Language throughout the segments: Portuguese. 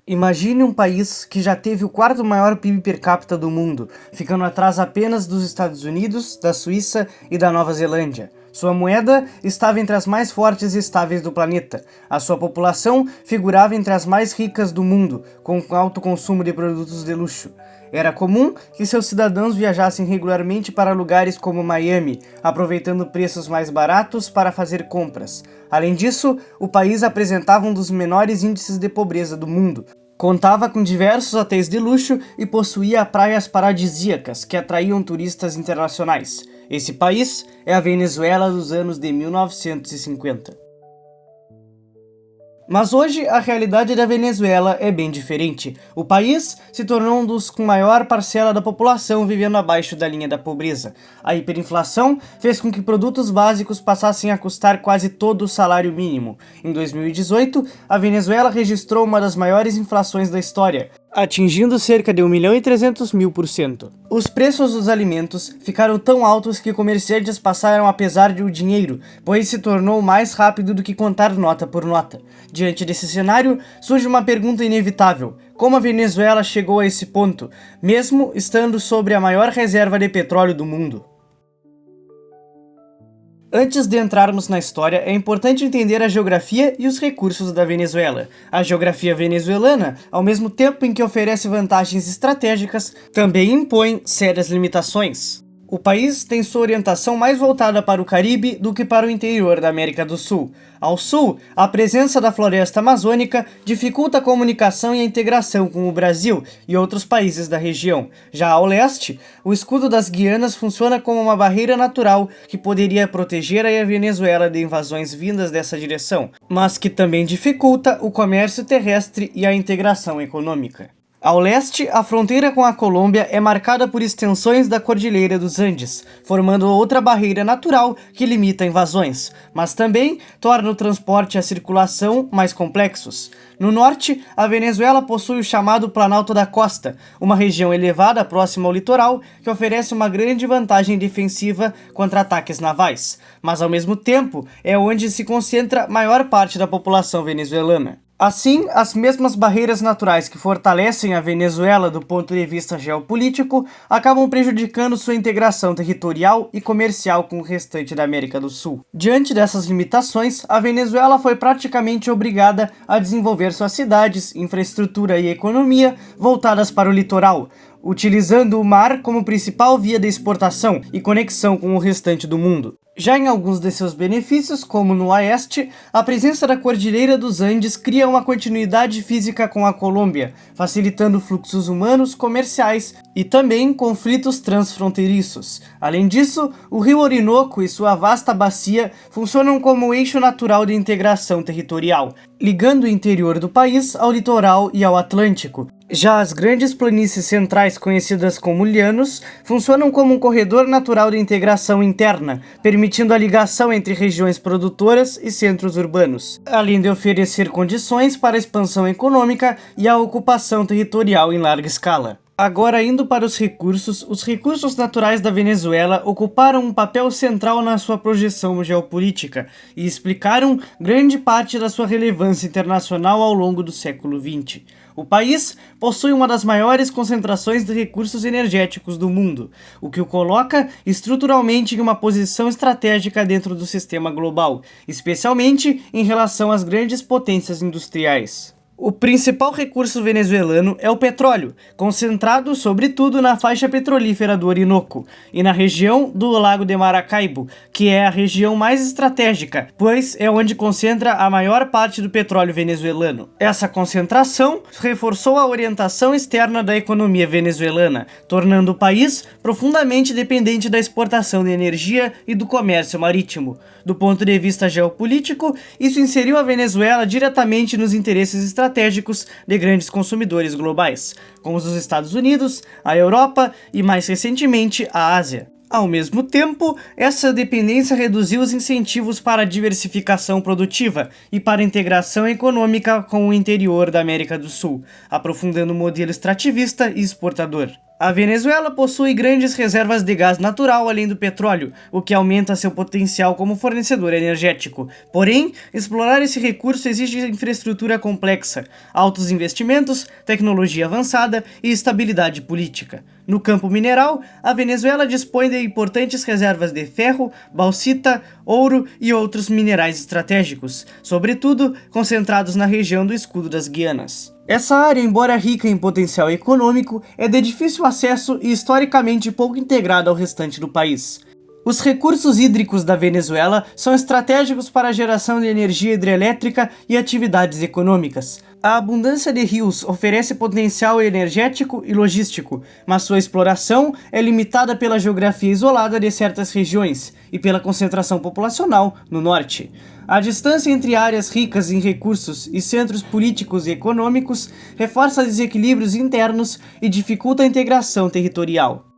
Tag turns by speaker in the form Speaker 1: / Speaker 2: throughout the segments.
Speaker 1: Imagine um país que já teve o quarto maior PIB per capita do mundo, ficando atrás apenas dos Estados Unidos, da Suíça e da Nova Zelândia. Sua moeda estava entre as mais fortes e estáveis do planeta. A sua população figurava entre as mais ricas do mundo, com alto consumo de produtos de luxo. Era comum que seus cidadãos viajassem regularmente para lugares como Miami, aproveitando preços mais baratos para fazer compras. Além disso, o país apresentava um dos menores índices de pobreza do mundo. Contava com diversos hotéis de luxo e possuía praias paradisíacas que atraíam turistas internacionais. Esse país é a Venezuela dos anos de 1950. Mas hoje a realidade da Venezuela é bem diferente. O país se tornou um dos com maior parcela da população vivendo abaixo da linha da pobreza. A hiperinflação fez com que produtos básicos passassem a custar quase todo o salário mínimo. Em 2018, a Venezuela registrou uma das maiores inflações da história, atingindo cerca de 1.300.000%. Os preços dos alimentos ficaram tão altos que comerciantes passaram a pesar o dinheiro, pois se tornou mais rápido do que contar nota por nota. Diante desse cenário, surge uma pergunta inevitável: como a Venezuela chegou a esse ponto, mesmo estando sobre a maior reserva de petróleo do mundo? Antes de entrarmos na história, é importante entender a geografia e os recursos da Venezuela. A geografia venezuelana, ao mesmo tempo em que oferece vantagens estratégicas, também impõe sérias limitações. O país tem sua orientação mais voltada para o Caribe do que para o interior da América do Sul. Ao sul, a presença da floresta amazônica dificulta a comunicação e a integração com o Brasil e outros países da região. Já ao leste, o escudo das Guianas funciona como uma barreira natural que poderia proteger a Venezuela de invasões vindas dessa direção, mas que também dificulta o comércio terrestre e a integração econômica. Ao leste, a fronteira com a Colômbia é marcada por extensões da Cordilheira dos Andes, formando outra barreira natural que limita invasões, mas também torna o transporte e a circulação mais complexos. No norte, a Venezuela possui o chamado Planalto da Costa, uma região elevada próxima ao litoral que oferece uma grande vantagem defensiva contra ataques navais, mas ao mesmo tempo é onde se concentra a maior parte da população venezuelana. Assim, as mesmas barreiras naturais que fortalecem a Venezuela do ponto de vista geopolítico acabam prejudicando sua integração territorial e comercial com o restante da América do Sul. Diante dessas limitações, a Venezuela foi praticamente obrigada a desenvolver suas cidades, infraestrutura e economia voltadas para o litoral, utilizando o mar como principal via de exportação e conexão com o restante do mundo. Já em alguns de seus benefícios, como no oeste, a presença da Cordilheira dos Andes cria uma continuidade física com a Colômbia, facilitando fluxos humanos, comerciais e também conflitos transfronteiriços. Além disso, o rio Orinoco e sua vasta bacia funcionam como eixo natural de integração territorial, ligando o interior do país ao litoral e ao Atlântico. Já as grandes planícies centrais, conhecidas como llanos, funcionam como um corredor natural de integração interna, permitindo a ligação entre regiões produtoras e centros urbanos, além de oferecer condições para a expansão econômica e a ocupação territorial em larga escala. Agora, indo para os recursos naturais da Venezuela ocuparam um papel central na sua projeção geopolítica e explicaram grande parte da sua relevância internacional ao longo do século XX. O país possui uma das maiores concentrações de recursos energéticos do mundo, o que o coloca estruturalmente em uma posição estratégica dentro do sistema global, especialmente em relação às grandes potências industriais. O principal recurso venezuelano é o petróleo, concentrado sobretudo na faixa petrolífera do Orinoco e na região do Lago de Maracaibo, que é a região mais estratégica, pois é onde concentra a maior parte do petróleo venezuelano. Essa concentração reforçou a orientação externa da economia venezuelana, tornando o país profundamente dependente da exportação de energia e do comércio marítimo. Do ponto de vista geopolítico, isso inseriu a Venezuela diretamente nos interesses estratégicos de grandes consumidores globais, como os Estados Unidos, a Europa e, mais recentemente, a Ásia. Ao mesmo tempo, essa dependência reduziu os incentivos para a diversificação produtiva e para a integração econômica com o interior da América do Sul, aprofundando o modelo extrativista e exportador. A Venezuela possui grandes reservas de gás natural além do petróleo, o que aumenta seu potencial como fornecedor energético. Porém, explorar esse recurso exige infraestrutura complexa, altos investimentos, tecnologia avançada e estabilidade política. No campo mineral, a Venezuela dispõe de importantes reservas de ferro, bauxita, ouro e outros minerais estratégicos, sobretudo concentrados na região do Escudo das Guianas. Essa área, embora rica em potencial econômico, é de difícil acesso e historicamente pouco integrada ao restante do país. Os recursos hídricos da Venezuela são estratégicos para a geração de energia hidrelétrica e atividades econômicas. A abundância de rios oferece potencial energético e logístico, mas sua exploração é limitada pela geografia isolada de certas regiões e pela concentração populacional no norte. A distância entre áreas ricas em recursos e centros políticos e econômicos reforça desequilíbrios internos e dificulta a integração territorial.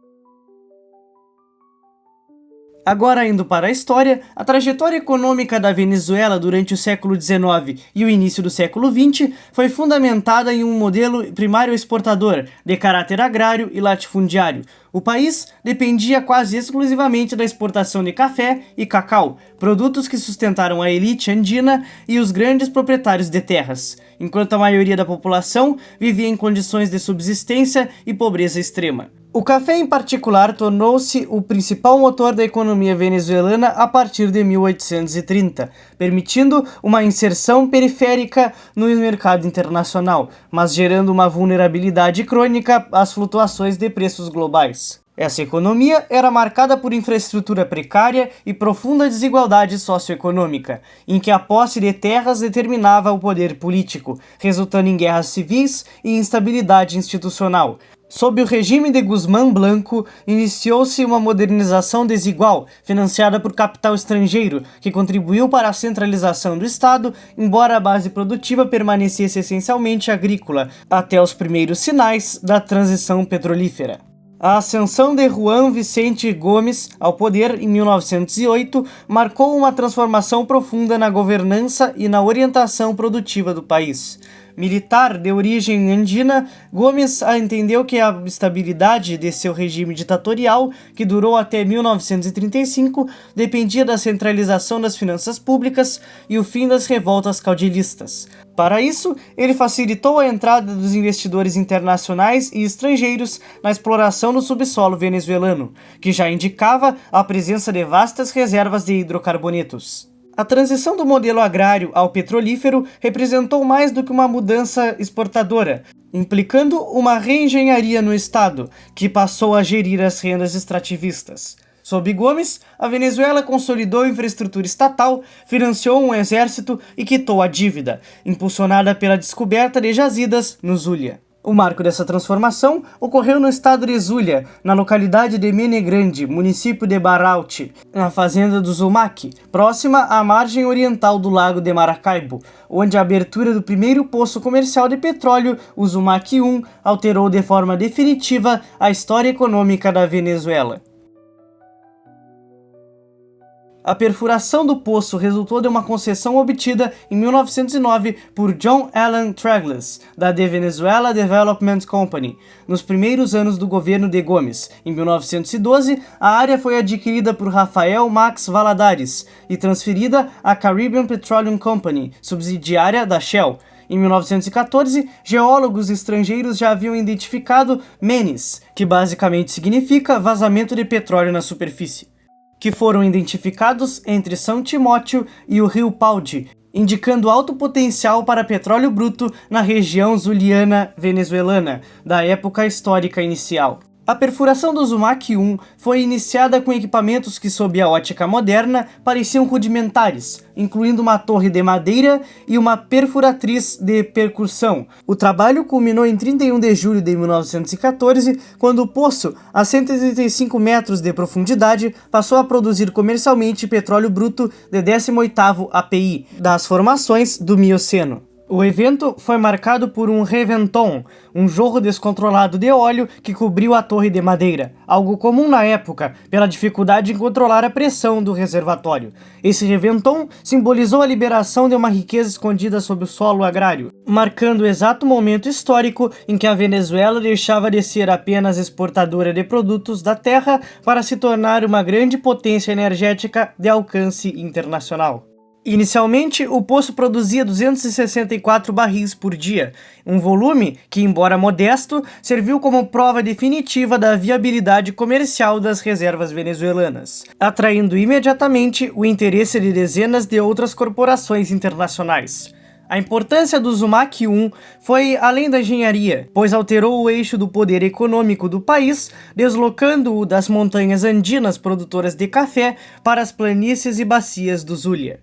Speaker 1: Agora, indo para a história, a trajetória econômica da Venezuela durante o século XIX e o início do século XX foi fundamentada em um modelo primário exportador, de caráter agrário e latifundiário. O país dependia quase exclusivamente da exportação de café e cacau, produtos que sustentaram a elite andina e os grandes proprietários de terras, enquanto a maioria da população vivia em condições de subsistência e pobreza extrema. O café, em particular, tornou-se o principal motor da economia venezuelana a partir de 1830, permitindo uma inserção periférica no mercado internacional, mas gerando uma vulnerabilidade crônica às flutuações de preços globais. Essa economia era marcada por infraestrutura precária e profunda desigualdade socioeconômica, em que a posse de terras determinava o poder político, resultando em guerras civis e instabilidade institucional. Sob o regime de Guzmán Blanco, iniciou-se uma modernização desigual, financiada por capital estrangeiro, que contribuiu para a centralização do Estado, embora a base produtiva permanecesse essencialmente agrícola, até os primeiros sinais da transição petrolífera. A ascensão de Juan Vicente Gómez ao poder em 1908 marcou uma transformação profunda na governança e na orientação produtiva do país. Militar de origem andina, Gómez entendeu que a estabilidade de seu regime ditatorial, que durou até 1935, dependia da centralização das finanças públicas e o fim das revoltas caudilistas. Para isso, ele facilitou a entrada dos investidores internacionais e estrangeiros na exploração do subsolo venezuelano, que já indicava a presença de vastas reservas de hidrocarbonetos. A transição do modelo agrário ao petrolífero representou mais do que uma mudança exportadora, implicando uma reengenharia no Estado, que passou a gerir as rendas extrativistas. Sob Gómez, a Venezuela consolidou a infraestrutura estatal, financiou um exército e quitou a dívida, impulsionada pela descoberta de jazidas no Zulia. O marco dessa transformação ocorreu no estado de Zulia, na localidade de Mene Grande, município de Barauti, na fazenda do Zumaque, próxima à margem oriental do lago de Maracaibo, onde a abertura do primeiro poço comercial de petróleo, o Zumaque 1, alterou de forma definitiva a história econômica da Venezuela. A perfuração do poço resultou de uma concessão obtida em 1909 por John Allen Tragles, da The Venezuela Development Company. Nos primeiros anos do governo de Gómez, em 1912, a área foi adquirida por Rafael Max Valadares e transferida à Caribbean Petroleum Company, subsidiária da Shell. Em 1914, geólogos estrangeiros já haviam identificado menes, que basicamente significa vazamento de petróleo na superfície, que foram identificados entre São Timóteo e o rio Paude, indicando alto potencial para petróleo bruto na região zuliana venezuelana, da época histórica inicial. A perfuração do Zumaque 1 foi iniciada com equipamentos que, sob a ótica moderna, pareciam rudimentares, incluindo uma torre de madeira e uma perfuratriz de percussão. O trabalho culminou em 31 de julho de 1914, quando o poço, a 135 metros de profundidade, passou a produzir comercialmente petróleo bruto de 18º API das formações do Mioceno. O evento foi marcado por um reventon, um jorro descontrolado de óleo que cobriu a torre de madeira, algo comum na época, pela dificuldade em controlar a pressão do reservatório. Esse reventon simbolizou a liberação de uma riqueza escondida sob o solo agrário, marcando o exato momento histórico em que a Venezuela deixava de ser apenas exportadora de produtos da terra para se tornar uma grande potência energética de alcance internacional. Inicialmente, o poço produzia 264 barris por dia, um volume que, embora modesto, serviu como prova definitiva da viabilidade comercial das reservas venezuelanas, atraindo imediatamente o interesse de dezenas de outras corporações internacionais. A importância do Zumaque 1 foi além da engenharia, pois alterou o eixo do poder econômico do país, deslocando-o das montanhas andinas produtoras de café para as planícies e bacias do Zulia.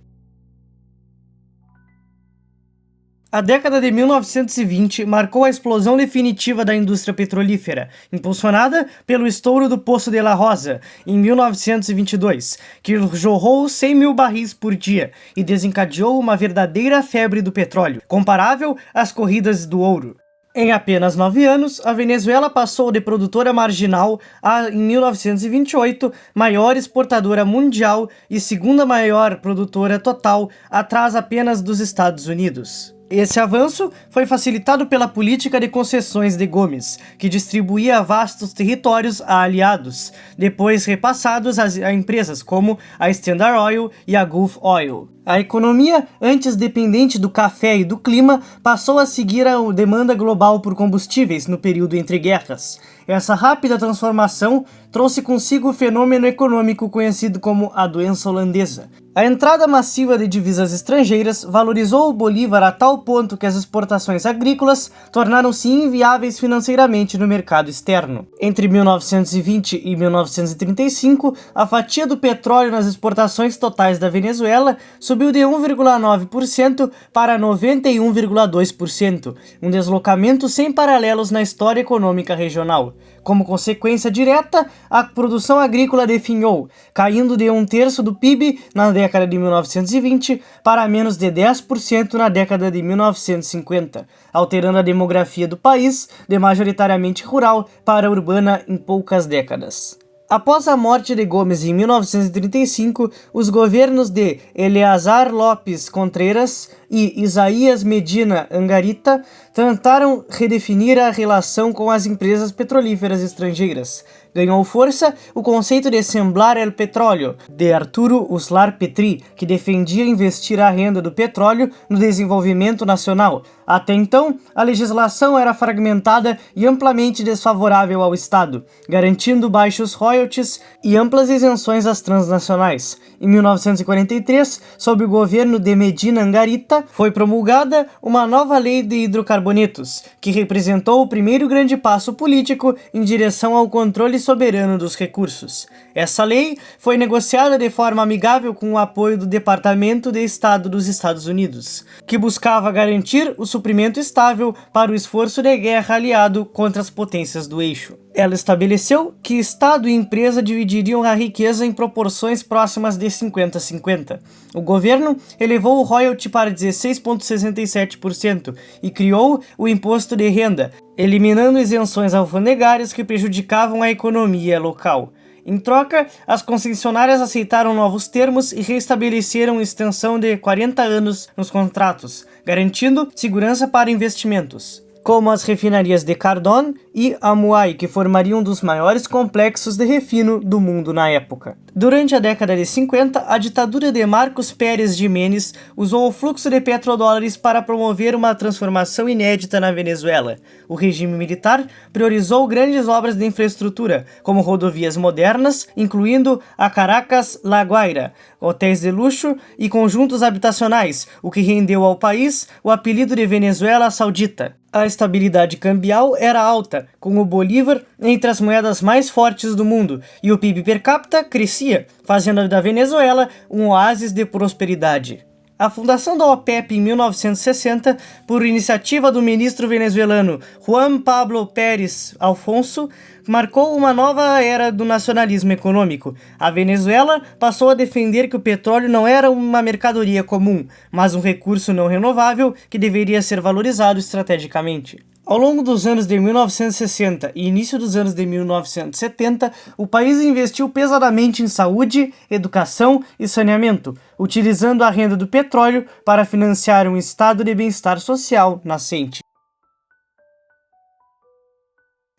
Speaker 1: A década de 1920 marcou a explosão definitiva da indústria petrolífera, impulsionada pelo estouro do Poço de La Rosa, em 1922, que jorrou 100 mil barris por dia e desencadeou uma verdadeira febre do petróleo, comparável às corridas do ouro. Em apenas 9 anos, a Venezuela passou de produtora marginal a, em 1928, maior exportadora mundial e segunda maior produtora total, atrás apenas dos Estados Unidos. Esse avanço foi facilitado pela política de concessões de Gomes, que distribuía vastos territórios a aliados, depois repassados a empresas como a Standard Oil e a Gulf Oil. A economia, antes dependente do café e do clima, passou a seguir a demanda global por combustíveis no período entre guerras. Essa rápida transformação trouxe consigo o fenômeno econômico conhecido como a doença holandesa. A entrada massiva de divisas estrangeiras valorizou o bolívar a tal ponto que as exportações agrícolas tornaram-se inviáveis financeiramente no mercado externo. Entre 1920 e 1935, a fatia do petróleo nas exportações totais da Venezuela subiu de 1,9% para 91,2%, um deslocamento sem paralelos na história econômica regional. Como consequência direta, a produção agrícola definhou, caindo de 1/3 do PIB na década de 1920 para menos de 10% na década de 1950, alterando a demografia do país de majoritariamente rural para urbana em poucas décadas. Após a morte de Gomes em 1935, os governos de Eleazar López Contreras e Isaías Medina Angarita tentaram redefinir a relação com as empresas petrolíferas estrangeiras. Ganhou força o conceito de Semblar el Petróleo, de Arturo Uslar Petri, que defendia investir a renda do petróleo no desenvolvimento nacional. Até então, a legislação era fragmentada e amplamente desfavorável ao Estado, garantindo baixos royalties e amplas isenções às transnacionais. Em 1943, sob o governo de Medina Angarita, foi promulgada uma nova lei de hidrocarbonetos, que representou o primeiro grande passo político em direção ao controle soberano dos recursos. Essa lei foi negociada de forma amigável com o apoio do Departamento de Estado dos Estados Unidos, que buscava garantir o suprimento estável para o esforço de guerra aliado contra as potências do eixo. Ela estabeleceu que Estado e empresa dividiriam a riqueza em proporções próximas de 50-50. O governo elevou o royalty para 16,67% e criou o imposto de renda, eliminando isenções alfandegárias que prejudicavam a economia local. Em troca, as concessionárias aceitaram novos termos e reestabeleceram extensão de 40 anos nos contratos, garantindo segurança para investimentos, como as refinarias de Cardón e Amuay, que formariam um dos maiores complexos de refino do mundo na época. Durante a década de 50, a ditadura de Marcos Pérez Jiménez usou o fluxo de petrodólares para promover uma transformação inédita na Venezuela. O regime militar priorizou grandes obras de infraestrutura, como rodovias modernas, incluindo a Caracas-La Guaira, hotéis de luxo e conjuntos habitacionais, o que rendeu ao país o apelido de Venezuela Saudita. A estabilidade cambial era alta, com o bolívar entre as moedas mais fortes do mundo, e o PIB per capita crescia, fazendo da Venezuela um oásis de prosperidade. A fundação da OPEP em 1960, por iniciativa do ministro venezuelano Juan Pablo Pérez Alfonso, marcou uma nova era do nacionalismo econômico. A Venezuela passou a defender que o petróleo não era uma mercadoria comum, mas um recurso não renovável que deveria ser valorizado estrategicamente. Ao longo dos anos de 1960 e início dos anos de 1970, o país investiu pesadamente em saúde, educação e saneamento, utilizando a renda do petróleo para financiar um estado de bem-estar social nascente.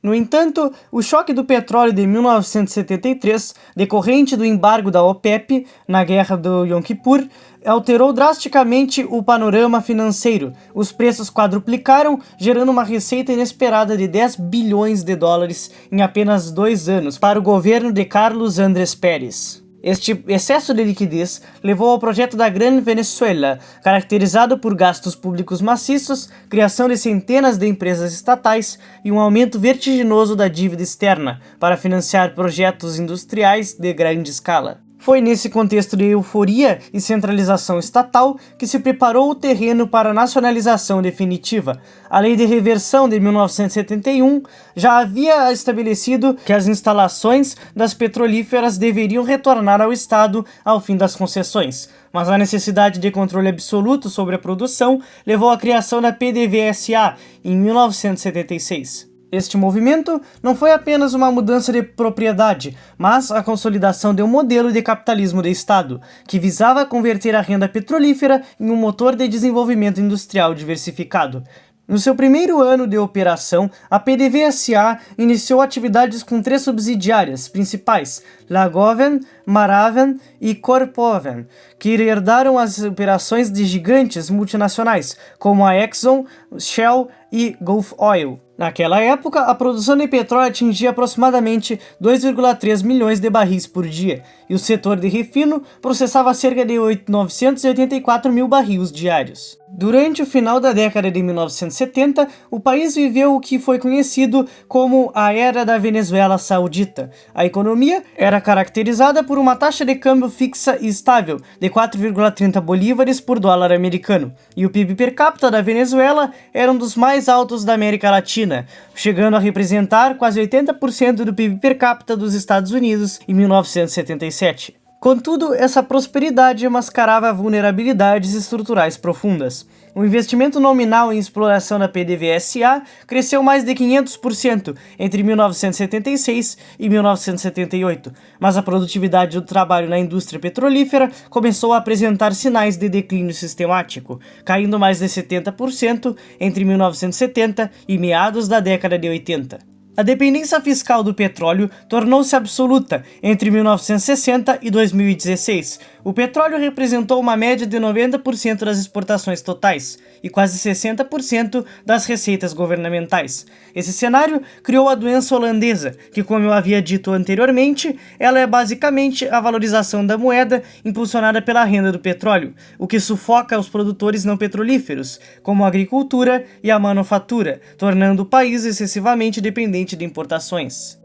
Speaker 1: No entanto, o choque do petróleo de 1973, decorrente do embargo da OPEP na Guerra do Yom Kippur, alterou drasticamente o panorama financeiro. Os preços quadruplicaram, gerando uma receita inesperada de 10 bilhões de dólares em apenas 2 anos para o governo de Carlos Andrés Pérez. Este excesso de liquidez levou ao projeto da Gran Venezuela, caracterizado por gastos públicos maciços, criação de centenas de empresas estatais e um aumento vertiginoso da dívida externa para financiar projetos industriais de grande escala. Foi nesse contexto de euforia e centralização estatal que se preparou o terreno para a nacionalização definitiva. A Lei de Reversão de 1971 já havia estabelecido que as instalações das petrolíferas deveriam retornar ao Estado ao fim das concessões, mas a necessidade de controle absoluto sobre a produção levou à criação da PDVSA em 1976. Este movimento não foi apenas uma mudança de propriedade, mas a consolidação de um modelo de capitalismo de Estado, que visava converter a renda petrolífera em um motor de desenvolvimento industrial diversificado. No seu primeiro ano de operação, a PDVSA iniciou atividades com 3 subsidiárias principais, Lagoven, Maraven e Corpoven, que herdaram as operações de gigantes multinacionais, como a Exxon, Shell e Gulf Oil. Naquela época, a produção de petróleo atingia aproximadamente 2,3 milhões de barris por dia, e o setor de refino processava cerca de 984 mil barris diários. Durante o final da década de 1970, o país viveu o que foi conhecido como a Era da Venezuela Saudita. A economia era caracterizada por uma taxa de câmbio fixa e estável de 4,30 bolívares por dólar americano, e o PIB per capita da Venezuela era um dos mais altos da América Latina, chegando a representar quase 80% do PIB per capita dos Estados Unidos em 1977. Contudo, essa prosperidade mascarava vulnerabilidades estruturais profundas. O investimento nominal em exploração da PDVSA cresceu mais de 500% entre 1976 e 1978, mas a produtividade do trabalho na indústria petrolífera começou a apresentar sinais de declínio sistemático, caindo mais de 70% entre 1970 e meados da década de 80. A dependência fiscal do petróleo tornou-se absoluta entre 1960 e 2016. O petróleo representou uma média de 90% das exportações totais e quase 60% das receitas governamentais. Esse cenário criou a doença holandesa, que, como eu havia dito anteriormente, ela é basicamente a valorização da moeda impulsionada pela renda do petróleo, o que sufoca os produtores não petrolíferos, como a agricultura e a manufatura, tornando o país excessivamente dependente de importações.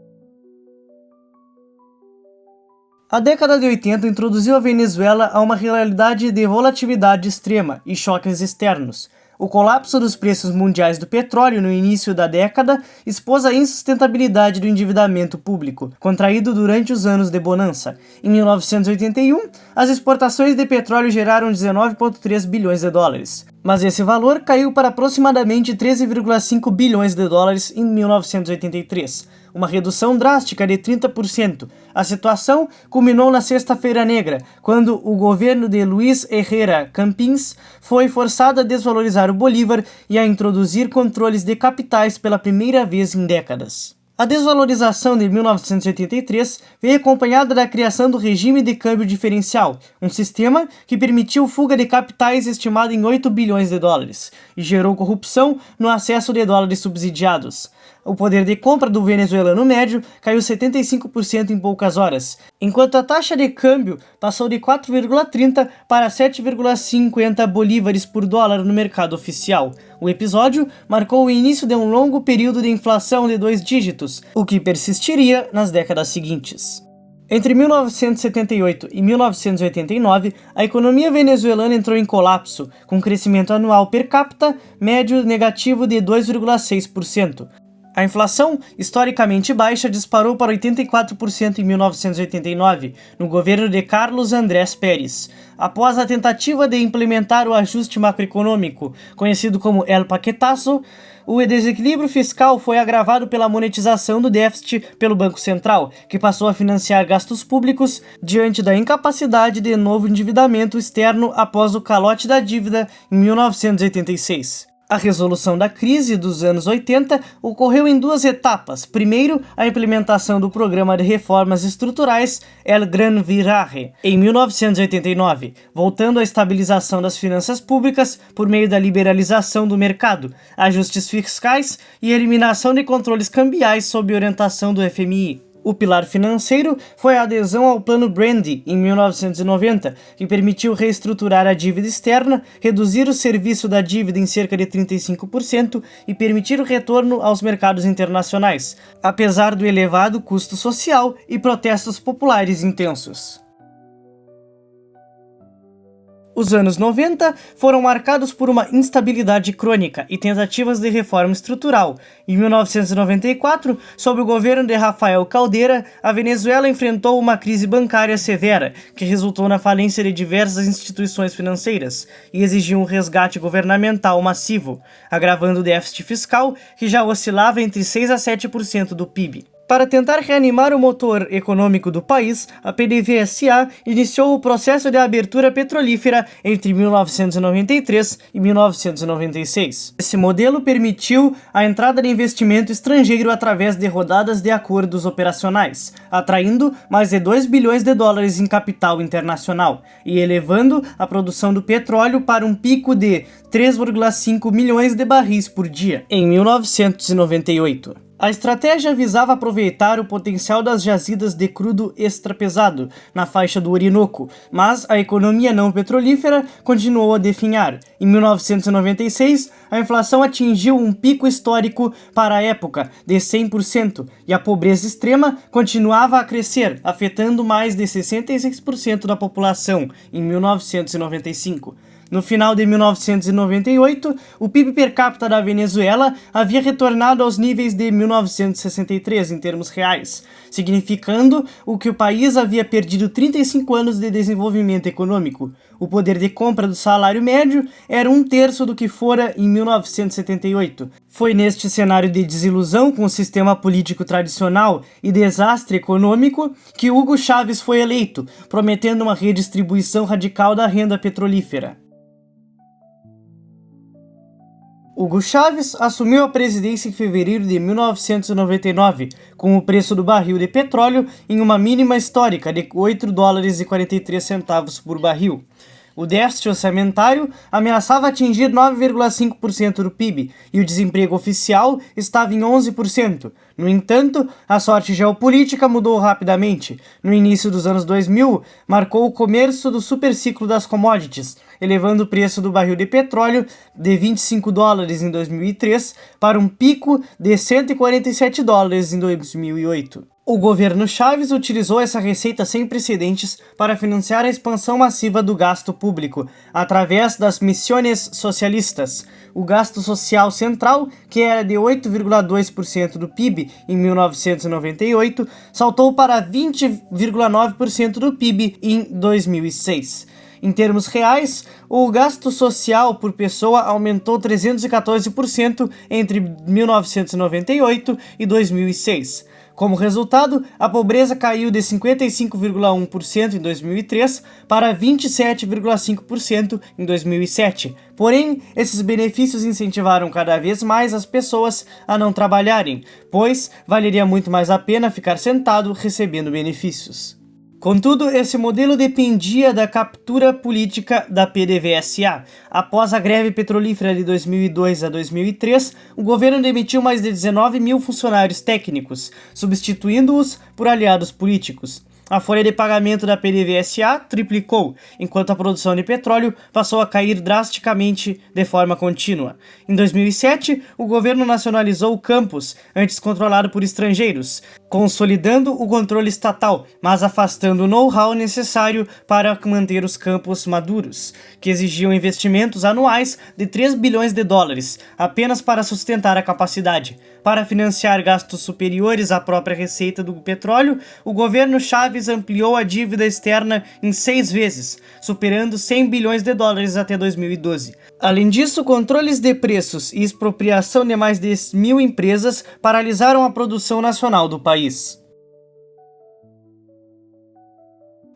Speaker 1: A década de 80 introduziu a Venezuela a uma realidade de volatilidade extrema e choques externos. O colapso dos preços mundiais do petróleo no início da década expôs a insustentabilidade do endividamento público, contraído durante os anos de bonança. Em 1981, as exportações de petróleo geraram 19,3 bilhões de dólares, mas esse valor caiu para aproximadamente 13,5 bilhões de dólares em 1983, uma redução drástica de 30%. A situação culminou na Sexta-feira Negra, quando o governo de Luis Herrera Campins foi forçado a desvalorizar o bolívar e a introduzir controles de capitais pela primeira vez em décadas. A desvalorização de 1983 veio acompanhada da criação do regime de câmbio diferencial, um sistema que permitiu fuga de capitais estimada em 8 bilhões de dólares e gerou corrupção no acesso de dólares subsidiados. O poder de compra do venezuelano médio caiu 75% em poucas horas, enquanto a taxa de câmbio passou de 4,30 para 7,50 bolívares por dólar no mercado oficial. O episódio marcou o início de um longo período de inflação de 2 dígitos, o que persistiria nas décadas seguintes. Entre 1978 e 1989, a economia venezuelana entrou em colapso, com crescimento anual per capita médio negativo de 2,6%. A inflação, historicamente baixa, disparou para 84% em 1989, no governo de Carlos Andrés Pérez, após a tentativa de implementar o ajuste macroeconômico, conhecido como El Paquetazo. O desequilíbrio fiscal foi agravado pela monetização do déficit pelo Banco Central, que passou a financiar gastos públicos diante da incapacidade de novo endividamento externo após o calote da dívida em 1986. A resolução da crise dos anos 80 ocorreu em duas etapas. Primeiro, a implementação do Programa de Reformas Estruturais El Gran Viraje, em 1989, voltando à estabilização das finanças públicas por meio da liberalização do mercado, ajustes fiscais e eliminação de controles cambiais sob orientação do FMI. O pilar financeiro foi a adesão ao Plano Brandy, em 1990, que permitiu reestruturar a dívida externa, reduzir o serviço da dívida em cerca de 35% e permitir o retorno aos mercados internacionais, apesar do elevado custo social e protestos populares intensos. Os anos 90 foram marcados por uma instabilidade crônica e tentativas de reforma estrutural. Em 1994, sob o governo de Rafael Caldera, a Venezuela enfrentou uma crise bancária severa, que resultou na falência de diversas instituições financeiras e exigiu um resgate governamental massivo, agravando o déficit fiscal, que já oscilava entre 6% a 7% do PIB. Para tentar reanimar o motor econômico do país, a PDVSA iniciou o processo de abertura petrolífera entre 1993 e 1996. Esse modelo permitiu a entrada de investimento estrangeiro através de rodadas de acordos operacionais, atraindo mais de 2 bilhões de dólares em capital internacional e elevando a produção do petróleo para um pico de 3,5 milhões de barris por dia em 1998. A estratégia visava aproveitar o potencial das jazidas de crudo extrapesado na faixa do Orinoco, mas a economia não petrolífera continuou a definhar. Em 1996, a inflação atingiu um pico histórico para a época de 100% e a pobreza extrema continuava a crescer, afetando mais de 66% da população em 1995. No final de 1998, o PIB per capita da Venezuela havia retornado aos níveis de 1963 em termos reais, significando que o país havia perdido 35 anos de desenvolvimento econômico. O poder de compra do salário médio era 1/3 do que fora em 1978. Foi neste cenário de desilusão com o sistema político tradicional e desastre econômico que Hugo Chávez foi eleito, prometendo uma redistribuição radical da renda petrolífera. Hugo Chávez assumiu a presidência em fevereiro de 1999, com o preço do barril de petróleo em uma mínima histórica de $8,43 por barril. O déficit orçamentário ameaçava atingir 9,5% do PIB e o desemprego oficial estava em 11%. No entanto, a sorte geopolítica mudou rapidamente. No início dos anos 2000, marcou o começo do superciclo das commodities, elevando o preço do barril de petróleo de $25 em 2003 para um pico de $147 em 2008. O governo Chávez utilizou essa receita sem precedentes para financiar a expansão massiva do gasto público, através das missões socialistas. O gasto social central, que era de 8,2% do PIB em 1998, saltou para 20,9% do PIB em 2006. Em termos reais, o gasto social por pessoa aumentou 314% entre 1998 e 2006. Como resultado, a pobreza caiu de 55,1% em 2003 para 27,5% em 2007. Porém, esses benefícios incentivaram cada vez mais as pessoas a não trabalharem, pois valeria muito mais a pena ficar sentado recebendo benefícios. Contudo, esse modelo dependia da captura política da PDVSA. Após a greve petrolífera de 2002 a 2003, o governo demitiu mais de 19 mil funcionários técnicos, substituindo-os por aliados políticos. a folha de pagamento da PDVSA triplicou, enquanto a produção de petróleo passou a cair drasticamente de forma contínua. Em 2007, o governo nacionalizou o campus, antes controlado por estrangeiros, consolidando o controle estatal, mas afastando o know-how necessário para manter os campos maduros, que exigiam investimentos anuais de 3 bilhões de dólares, apenas para sustentar a capacidade. Para financiar gastos superiores à própria receita do petróleo, o governo Chaves ampliou a dívida externa em 6 vezes, superando 100 bilhões de dólares até 2012. Além disso, controles de preços e expropriação de mais de 1.000 empresas paralisaram a produção nacional do país.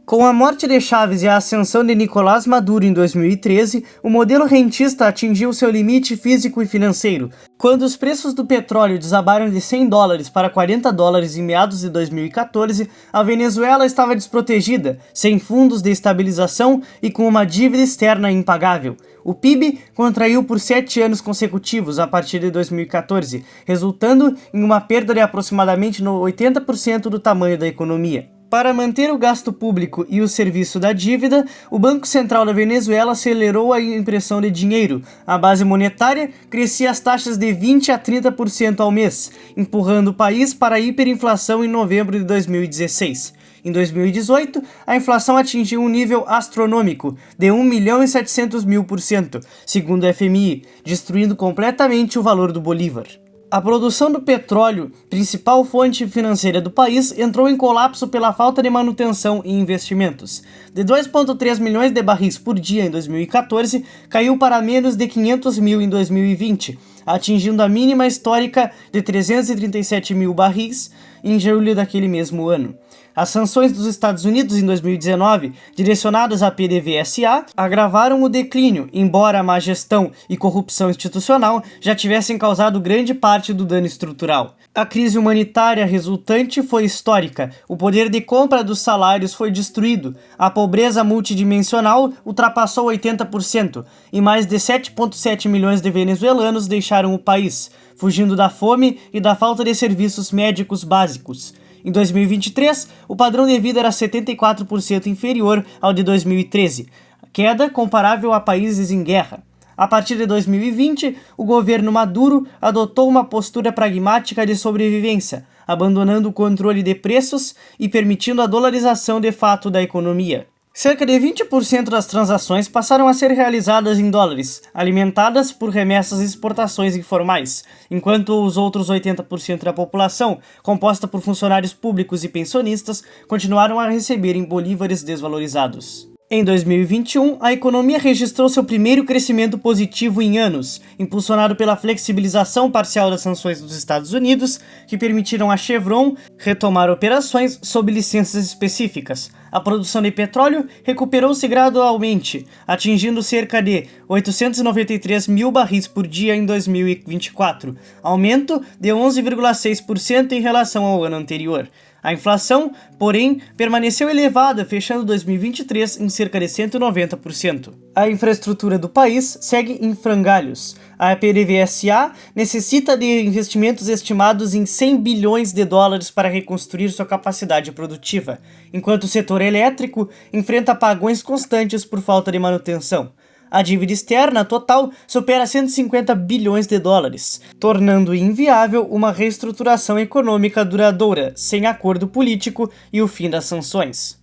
Speaker 1: Com a morte de Chaves e a ascensão de Nicolás Maduro em 2013, o modelo rentista atingiu seu limite físico e financeiro. Quando os preços do petróleo desabaram de 100 dólares para 40 dólares em meados de 2014, a Venezuela estava desprotegida, sem fundos de estabilização e com uma dívida externa impagável. O PIB contraiu por 7 anos consecutivos a partir de 2014, resultando em uma perda de aproximadamente 80% do tamanho da economia. Para manter o gasto público e o serviço da dívida, o Banco Central da Venezuela acelerou a impressão de dinheiro. A base monetária crescia as taxas de 20% a 30% ao mês, empurrando o país para a hiperinflação em novembro de 2016. Em 2018, a inflação atingiu um nível astronômico de 1.700.000%, segundo o FMI, destruindo completamente o valor do bolívar. A produção do petróleo, principal fonte financeira do país, entrou em colapso pela falta de manutenção e investimentos. De 2,3 milhões de barris por dia em 2014, caiu para menos de 500 mil em 2020, atingindo a mínima histórica de 337 mil barris em julho daquele mesmo ano. As sanções dos Estados Unidos em 2019, direcionadas à PDVSA, agravaram o declínio, embora a má gestão e corrupção institucional já tivessem causado grande parte do dano estrutural. A crise humanitária resultante foi histórica, o poder de compra dos salários foi destruído, a pobreza multidimensional ultrapassou 80% e mais de 7,7 milhões de venezuelanos deixaram o país, fugindo da fome e da falta de serviços médicos básicos. Em 2023, o padrão de vida era 74% inferior ao de 2013, queda comparável a países em guerra. A partir de 2020, o governo Maduro adotou uma postura pragmática de sobrevivência, abandonando o controle de preços e permitindo a dolarização de fato da economia. Cerca de 20% das transações passaram a ser realizadas em dólares, alimentadas por remessas e exportações informais, enquanto os outros 80% da população, composta por funcionários públicos e pensionistas, continuaram a receber em bolívares desvalorizados. Em 2021, a economia registrou seu primeiro crescimento positivo em anos, impulsionado pela flexibilização parcial das sanções dos Estados Unidos, que permitiram a Chevron retomar operações sob licenças específicas. A produção de petróleo recuperou-se gradualmente, atingindo cerca de 893 mil barris por dia em 2024, aumento de 11,6% em relação ao ano anterior. A inflação, porém, permaneceu elevada, fechando 2023 em cerca de 190%. A infraestrutura do país segue em frangalhos. A PDVSA necessita de investimentos estimados em 100 bilhões de dólares para reconstruir sua capacidade produtiva, enquanto o setor elétrico enfrenta apagões constantes por falta de manutenção. A dívida externa total supera 150 bilhões de dólares, tornando inviável uma reestruturação econômica duradoura, sem acordo político e o fim das sanções.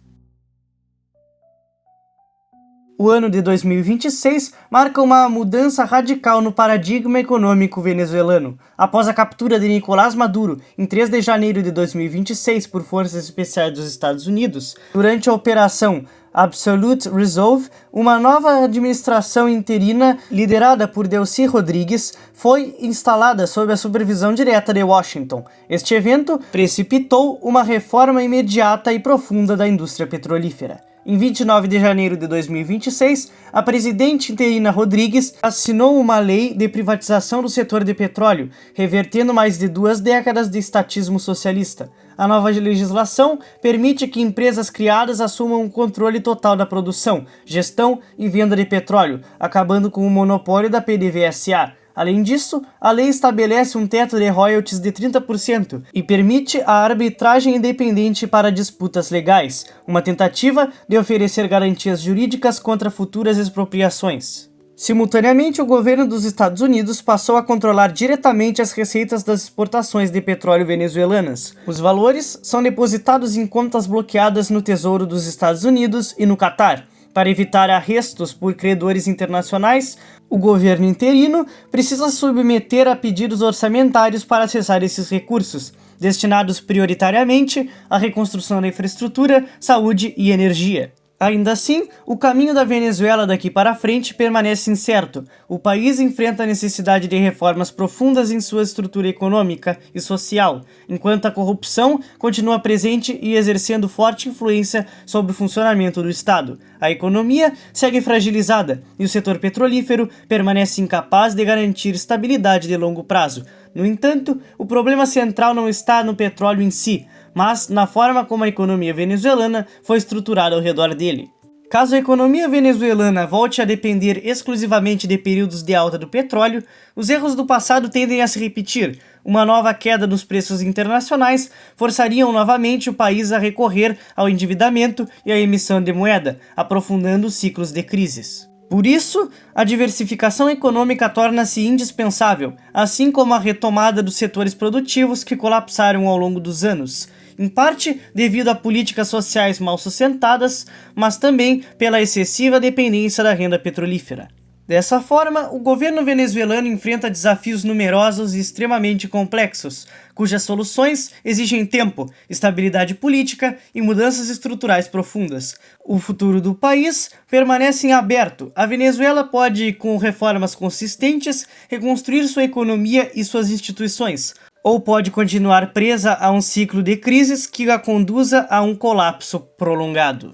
Speaker 1: O ano de 2026 marca uma mudança radical no paradigma econômico venezuelano. Após a captura de Nicolás Maduro em 3 de janeiro de 2026 por forças especiais dos Estados Unidos, durante a operação Absolute Resolve, uma nova administração interina liderada por Delcy Rodrigues foi instalada sob a supervisão direta de Washington. Este evento precipitou uma reforma imediata e profunda da indústria petrolífera. Em 29 de janeiro de 2026, a presidente interina Rodrigues assinou uma lei de privatização do setor de petróleo, revertendo mais de 2 décadas de estatismo socialista. A nova legislação permite que empresas criadas assumam o controle total da produção, gestão e venda de petróleo, acabando com o monopólio da PDVSA. Além disso, a lei estabelece um teto de royalties de 30% e permite a arbitragem independente para disputas legais, uma tentativa de oferecer garantias jurídicas contra futuras expropriações. Simultaneamente, o governo dos Estados Unidos passou a controlar diretamente as receitas das exportações de petróleo venezuelanas. Os valores são depositados em contas bloqueadas no Tesouro dos Estados Unidos e no Catar. Para evitar arrestos por credores internacionais, o governo interino precisa submeter a pedidos orçamentários para acessar esses recursos, destinados prioritariamente à reconstrução da infraestrutura, saúde e energia. Ainda assim, o caminho da Venezuela daqui para frente permanece incerto. O país enfrenta a necessidade de reformas profundas em sua estrutura econômica e social, enquanto a corrupção continua presente e exercendo forte influência sobre o funcionamento do Estado. A economia segue fragilizada e o setor petrolífero permanece incapaz de garantir estabilidade de longo prazo. No entanto, o problema central não está no petróleo em si, mas na forma como a economia venezuelana foi estruturada ao redor dele. Caso a economia venezuelana volte a depender exclusivamente de períodos de alta do petróleo, os erros do passado tendem a se repetir. Uma nova queda nos preços internacionais forçariam novamente o país a recorrer ao endividamento e à emissão de moeda, aprofundando os ciclos de crises. Por isso, a diversificação econômica torna-se indispensável, assim como a retomada dos setores produtivos que colapsaram ao longo dos anos, em parte devido a políticas sociais mal sustentadas, mas também pela excessiva dependência da renda petrolífera. Dessa forma, o governo venezuelano enfrenta desafios numerosos e extremamente complexos, cujas soluções exigem tempo, estabilidade política e mudanças estruturais profundas. O futuro do país permanece em aberto. A Venezuela pode, com reformas consistentes, reconstruir sua economia e suas instituições, ou pode continuar presa a um ciclo de crises que a conduza a um colapso prolongado.